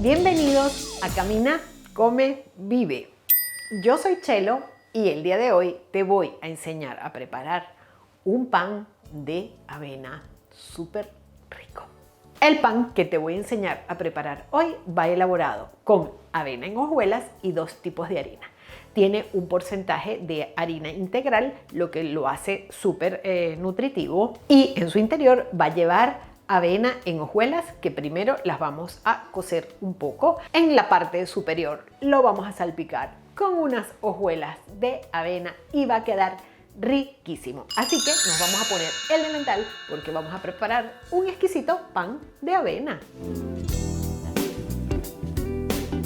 Bienvenidos a Camina, Come, Vive. Yo soy Chelo y el día de hoy te voy a enseñar a preparar un pan de avena súper rico. El pan que te voy a enseñar a preparar hoy va elaborado con avena en hojuelas y dos tipos de harina. Tiene un porcentaje de harina integral, lo que lo hace súper nutritivo, y en su interior va a llevar avena en hojuelas que primero las vamos a cocer un poco. En la parte superior lo vamos a salpicar con unas hojuelas de avena y va a quedar riquísimo. Así que nos vamos a poner elemental porque vamos a preparar un exquisito pan de avena.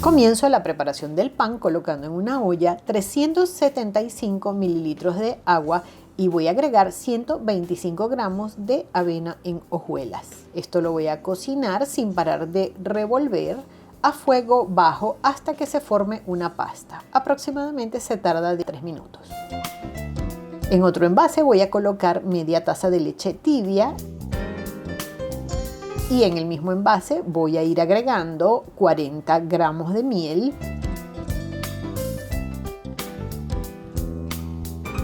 Comienzo la preparación del pan colocando en una olla 375 mililitros de agua y voy a agregar 125 gramos de avena en hojuelas. Esto lo voy a cocinar sin parar de revolver a fuego bajo hasta que se forme una pasta. Aproximadamente se tarda de 3 minutos. En otro envase voy a colocar media taza de leche tibia y en el mismo envase voy a ir agregando 40 gramos de miel,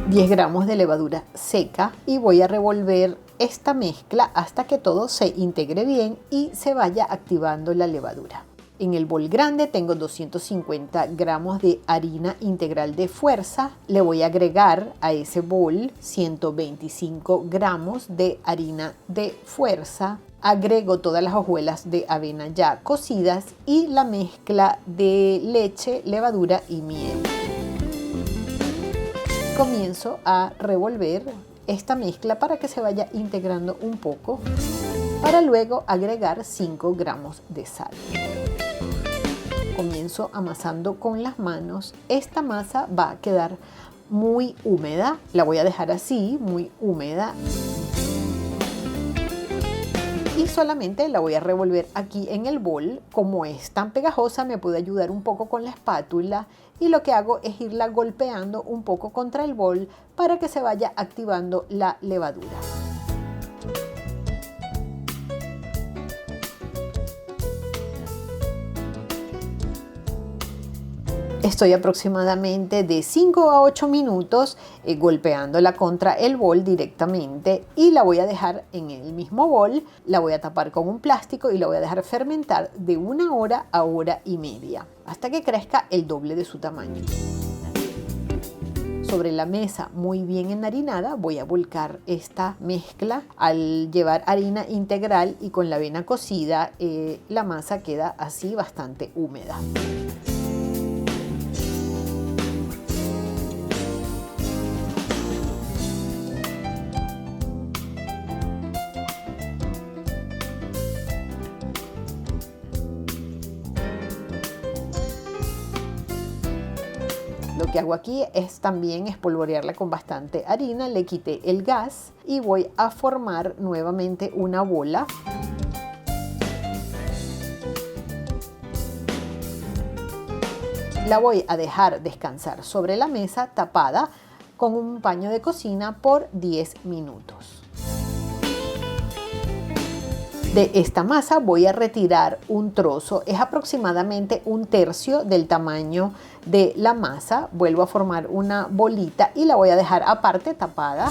10 gramos de levadura seca y voy a revolver esta mezcla hasta que todo se integre bien y se vaya activando la levadura. En el bol grande tengo 250 gramos de harina integral de fuerza. Le voy a agregar a ese bol 125 gramos de harina de fuerza. Agrego todas las hojuelas de avena ya cocidas y la mezcla de leche, levadura y miel. Comienzo a revolver esta mezcla para que se vaya integrando un poco, para luego agregar 5 gramos de sal. Comienzo amasando con las manos. Esta masa va a quedar muy húmeda, la voy a dejar así, muy húmeda. Y solamente la voy a revolver aquí en el bol. Como es tan pegajosa, me puede ayudar un poco con la espátula y lo que hago es irla golpeando un poco contra el bol para que se vaya activando la levadura. Estoy aproximadamente de 5 a 8 minutos golpeándola contra el bol directamente y la voy a dejar en el mismo bol, la voy a tapar con un plástico y la voy a dejar fermentar de 1 hora a 1 hora y media hasta que crezca el doble de su tamaño. Sobre la mesa muy bien enharinada voy a volcar esta mezcla. Al llevar harina integral y con la avena cocida, la masa queda así bastante húmeda. Lo que hago aquí es también espolvorearla con bastante harina, le quité el gas y voy a formar nuevamente una bola. La voy a dejar descansar sobre la mesa tapada con un paño de cocina por 10 minutos. De esta masa voy a retirar un trozo, es aproximadamente 1/3 del tamaño de la masa. Vuelvo a formar una bolita y la voy a dejar aparte tapada.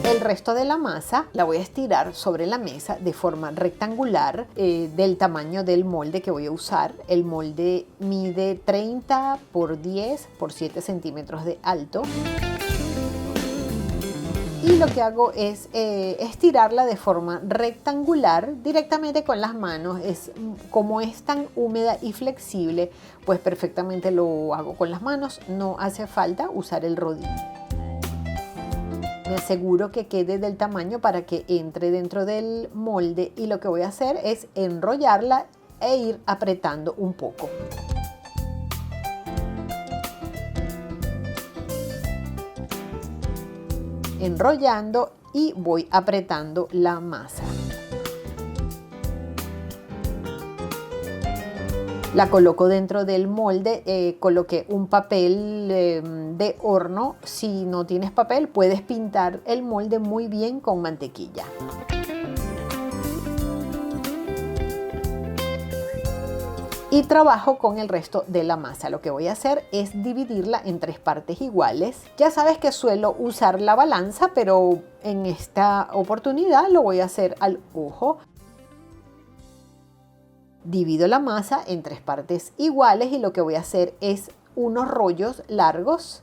El resto de la masa la voy a estirar sobre la mesa de forma rectangular del tamaño del molde que voy a usar. El molde mide 30 por 10 por 7 centímetros de alto. Y lo que hago es estirarla de forma rectangular directamente con las manos. Como es tan húmeda y flexible, pues perfectamente lo hago con las manos. No hace falta usar el rodillo. Me aseguro que quede del tamaño para que entre dentro del molde y lo que voy a hacer es enrollarla e ir apretando un poco. Enrollando y voy apretando la masa. La coloco dentro del molde, coloqué un papel de horno. Si no tienes papel, puedes pintar el molde muy bien con mantequilla. y trabajo con el resto de la masa. Lo que voy a hacer es dividirla en 3 partes iguales. Ya sabes que suelo usar la balanza, pero en esta oportunidad lo voy a hacer al ojo. Divido la masa en 3 partes iguales y lo que voy a hacer es unos rollos largos,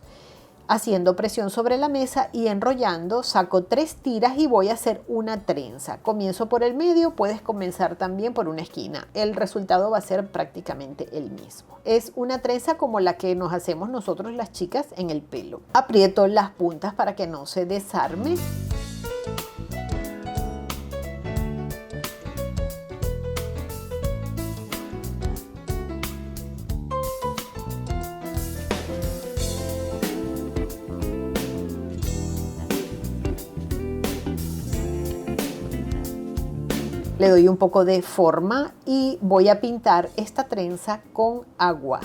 haciendo presión sobre la mesa y enrollando. Saco 3 tiras y voy a hacer una trenza. Comienzo por el medio, puedes comenzar también por una esquina. El resultado va a ser prácticamente el mismo. Es una trenza como la que nos hacemos nosotros las chicas en el pelo. Aprieto las puntas para que no se desarme. Le doy un poco de forma y voy a pintar esta trenza con agua.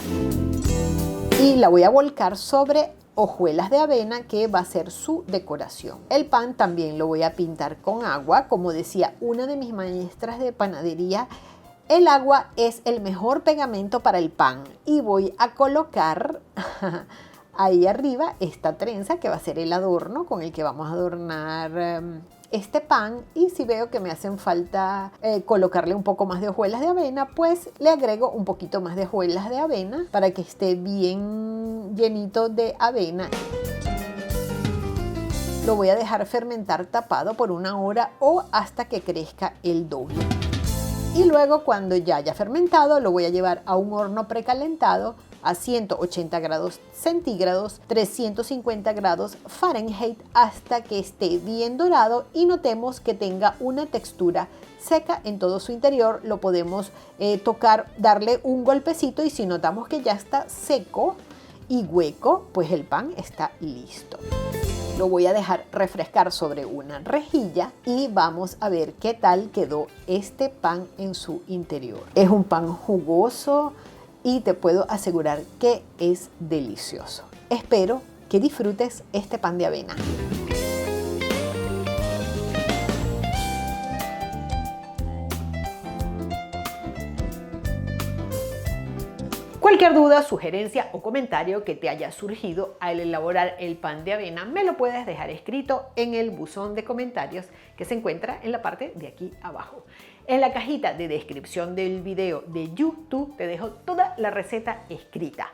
Y la voy a volcar sobre hojuelas de avena, que va a ser su decoración. El pan también lo voy a pintar con agua. Como decía una de mis maestras de panadería, el agua es el mejor pegamento para el pan. Y voy a colocar ahí arriba esta trenza que va a ser el adorno con el que vamos a adornar este pan. Y si veo que me hacen falta colocarle un poco más de hojuelas de avena, pues le agrego un poquito más de hojuelas de avena para que esté bien llenito de avena. Lo voy a dejar fermentar tapado por 1 hora o hasta que crezca el doble. Y luego, cuando ya haya fermentado, lo voy a llevar a un horno precalentado a 180 grados centígrados, 350 grados Fahrenheit, hasta que esté bien dorado y notemos que tenga una textura seca en todo su interior. Lo podemos tocar, darle un golpecito, y si notamos que ya está seco y hueco, pues el pan está listo. Lo voy a dejar refrescar sobre una rejilla y vamos a ver qué tal quedó este pan en su interior. Es un pan jugoso y te puedo asegurar que es delicioso. Espero que disfrutes este pan de avena. Cualquier duda, sugerencia o comentario que te haya surgido al elaborar el pan de avena, me lo puedes dejar escrito en el buzón de comentarios que se encuentra en la parte de aquí abajo. En la cajita de descripción del video de YouTube te dejo toda la receta escrita.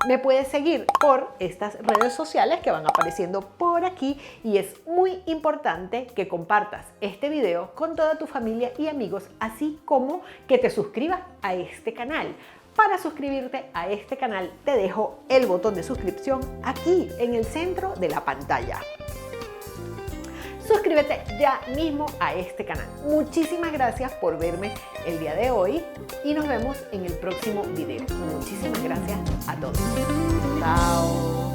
Me puedes seguir por estas redes sociales que van apareciendo por aquí, y es muy importante que compartas este video con toda tu familia y amigos, así como que te suscribas a este canal. Para suscribirte a este canal te dejo el botón de suscripción aquí en el centro de la pantalla. Suscríbete ya mismo a este canal. Muchísimas gracias por verme el día de hoy y nos vemos en el próximo video. Muchísimas gracias a todos. Chao.